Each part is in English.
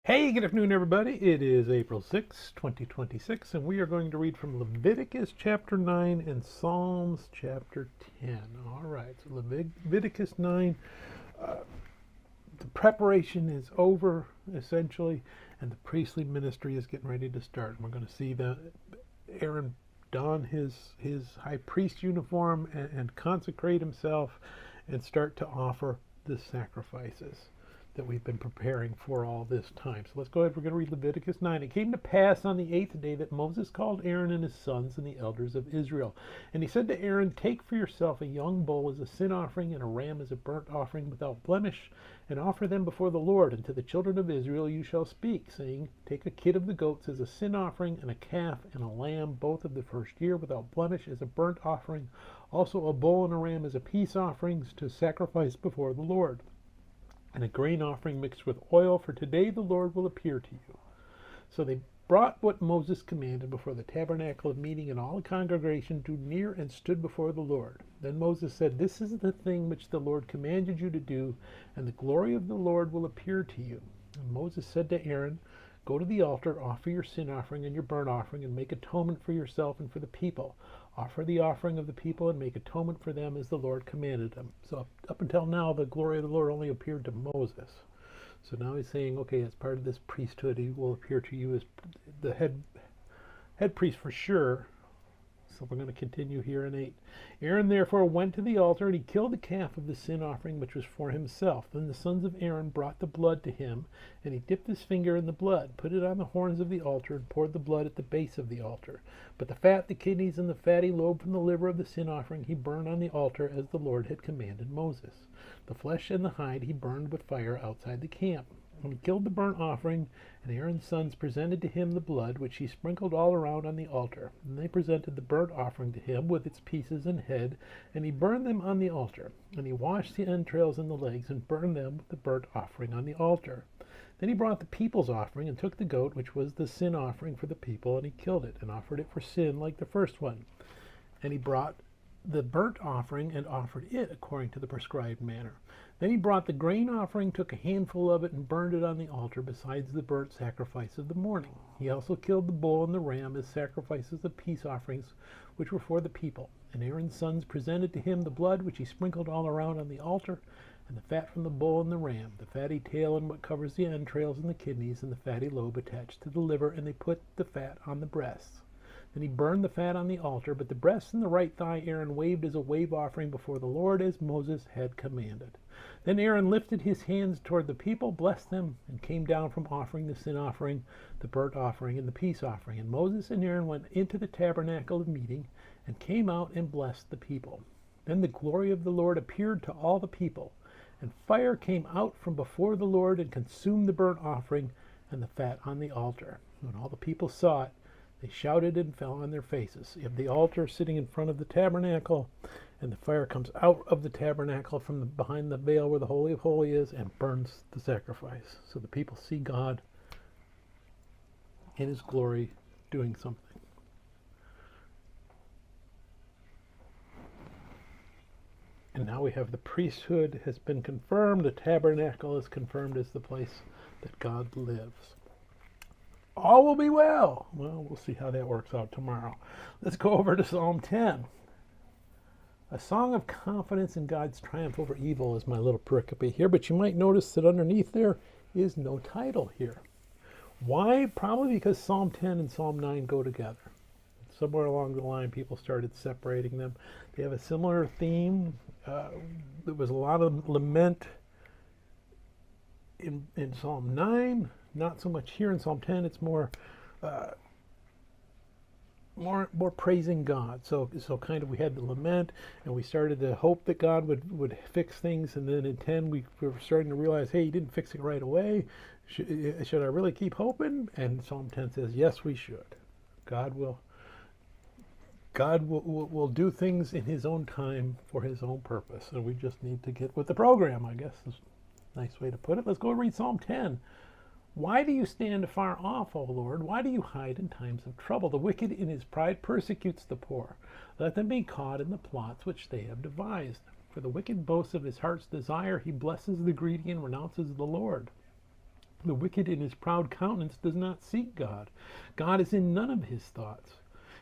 Hey, good afternoon, everybody. It is April 6, 2026, and we are going to read from Leviticus chapter 9 and Psalms chapter 10. All right, so Leviticus 9, the preparation is over, essentially, and the priestly ministry is getting ready to start. We're going to see Aaron don his high priest uniform and consecrate himself and start to offer the sacrifices that we've been preparing for all this time. So let's go ahead. We're going to read Leviticus 9. It came to pass on the 8th day that Moses called Aaron and his sons and the elders of Israel. And he said to Aaron, "Take for yourself a young bull as a sin offering and a ram as a burnt offering without blemish, and offer them before the Lord. And to the children of Israel you shall speak, saying, Take a kid of the goats as a sin offering, and a calf and a lamb, both of the first year, without blemish, as a burnt offering. Also a bull and a ram as a peace offerings to sacrifice before the Lord. And a grain offering mixed with oil, for today the Lord will appear to you." So they brought what Moses commanded before the tabernacle of meeting, and all the congregation drew near and stood before the Lord. Then Moses said, "This is the thing which the Lord commanded you to do, and the glory of the Lord will appear to you." And Moses said to Aaron, "Go to the altar, offer your sin offering and your burnt offering, and make atonement for yourself and for the people. Offer the offering of the people and make atonement for them as the Lord commanded them." So up until now, the glory of the Lord only appeared to Moses. So now he's saying, okay, as part of this priesthood, he will appear to you as the head priest for sure. So we're going to continue here in 8. Aaron therefore went to the altar, and he killed the calf of the sin offering, which was for himself. Then the sons of Aaron brought the blood to him, and he dipped his finger in the blood, put it on the horns of the altar, and poured the blood at the base of the altar. But the fat, the kidneys, and the fatty lobe from the liver of the sin offering he burned on the altar, as the Lord had commanded Moses. The flesh and the hide he burned with fire outside the camp. And he killed the burnt offering, and Aaron's sons presented to him the blood, which he sprinkled all around on the altar. And they presented the burnt offering to him with its pieces and head, and he burned them on the altar. And he washed the entrails and the legs, and burned them with the burnt offering on the altar. Then he brought the people's offering, and took the goat, which was the sin offering for the people, and he killed it, and offered it for sin like the first one. And he brought the burnt offering, and offered it according to the prescribed manner. Then he brought the grain offering, took a handful of it, and burned it on the altar, besides the burnt sacrifice of the morning. He also killed the bull and the ram as sacrifices of peace offerings, which were for the people. And Aaron's sons presented to him the blood, which he sprinkled all around on the altar, and the fat from the bull and the ram, the fatty tail and what covers the entrails and the kidneys, and the fatty lobe attached to the liver, and they put the fat on the breasts. Then he burned the fat on the altar, but the breast and the right thigh Aaron waved as a wave offering before the Lord, as Moses had commanded. Then Aaron lifted his hands toward the people, blessed them, and came down from offering the sin offering, the burnt offering, and the peace offering. And Moses and Aaron went into the tabernacle of meeting, and came out and blessed the people. Then the glory of the Lord appeared to all the people, and fire came out from before the Lord, and consumed the burnt offering and the fat on the altar. When all the people saw it, they shouted and fell on their faces. You have the altar sitting in front of the tabernacle, and the fire comes out of the tabernacle from behind the veil where the Holy of Holies is, and burns the sacrifice. So the people see God in his glory doing something. And now we have the priesthood has been confirmed. The tabernacle is confirmed as the place that God lives. All will be well. Well, we'll see how that works out tomorrow. Let's go over to Psalm 10. A song of confidence in God's triumph over evil is my little pericope here, but you might notice that underneath there is no title here. Why? Probably because Psalm 10 and Psalm 9 go together. Somewhere along the line, people started separating them. They have a similar theme. There was a lot of lament in Psalm 9. Not so much here in Psalm 10. It's more praising God. So kind of we had the lament, and we started to hope that God would fix things, and then in 10 we were starting to realize, hey, he didn't fix it right away. Should I really keep hoping? And Psalm 10 says, yes, we should. God will do things in his own time for his own purpose, and we just need to get with the program, I guess is a nice way to put it. Let's go read Psalm 10. Why do you stand afar off, O Lord? Why do you hide in times of trouble? The wicked in his pride persecutes the poor. Let them be caught in the plots which they have devised. For the wicked boasts of his heart's desire. He blesses the greedy and renounces the Lord. The wicked in his proud countenance does not seek God. God is in none of his thoughts.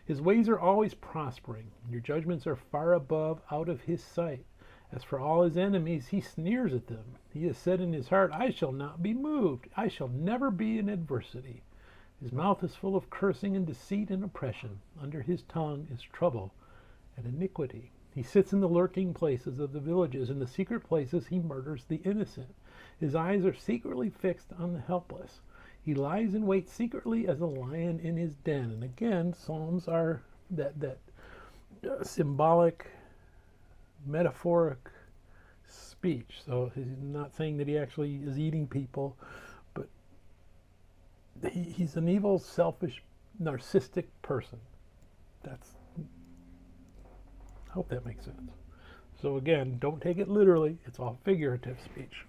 His ways are always prospering. Your judgments are far above, out of his sight. As for all his enemies, he sneers at them. He has said in his heart, I shall not be moved. I shall never be in adversity. His mouth is full of cursing and deceit and oppression. Under his tongue is trouble and iniquity. He sits in the lurking places of the villages. In the secret places he murders the innocent. His eyes are secretly fixed on the helpless. He lies in wait secretly as a lion in his den. And again, Psalms are that symbolic, metaphoric speech. So he's not saying that he actually is eating people, but he's an evil, selfish, narcissistic person. I hope that makes sense. So again, don't take it literally. It's all figurative speech.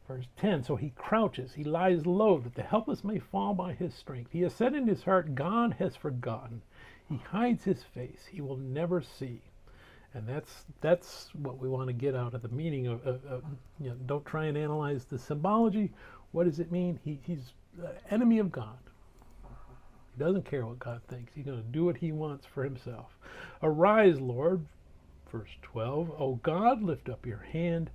Verse 10, so he crouches, he lies low, that the helpless may fall by his strength. He has said in his heart, God has forgotten. He hides his face, he will never see. And that's what we want to get out of the meaning of don't try and analyze the symbology. What does it mean? He's the enemy of God. He doesn't care what God thinks. He's going to do what he wants for himself. Arise, Lord. Verse 12, O God, lift up your hand.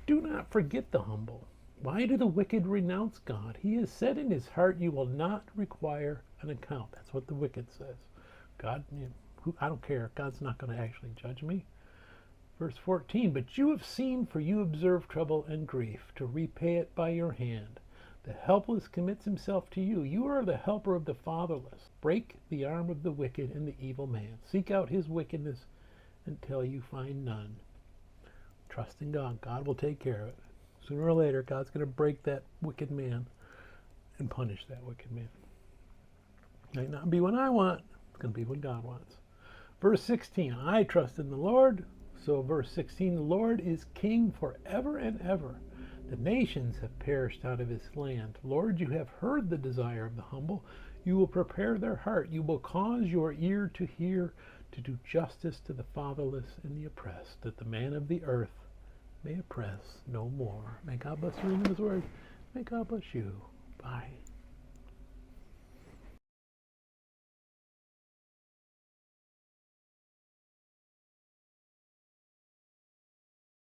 Do not forget the humble. Why do the wicked renounce God? He has said in his heart, you will not require an account. That's what the wicked says. God, I don't care. God's not going to actually judge me. Verse 14, but you have seen, for you observe trouble and grief, to repay it by your hand. The helpless commits himself to you. You are the helper of the fatherless. Break the arm of the wicked and the evil man. Seek out his wickedness until you find none. Trust in God. God will take care of it. Sooner or later, God's going to break that wicked man and punish that wicked man. It might not be what I want. It's going to be what God wants. Verse 16, I trust in the Lord. So verse 16, the Lord is king forever and ever. The nations have perished out of his land. Lord, you have heard the desire of the humble. You will prepare their heart. You will cause your ear to hear, to do justice to the fatherless and the oppressed, that the man of the earth may oppress no more. May God bless you in his word. May God bless you. Bye.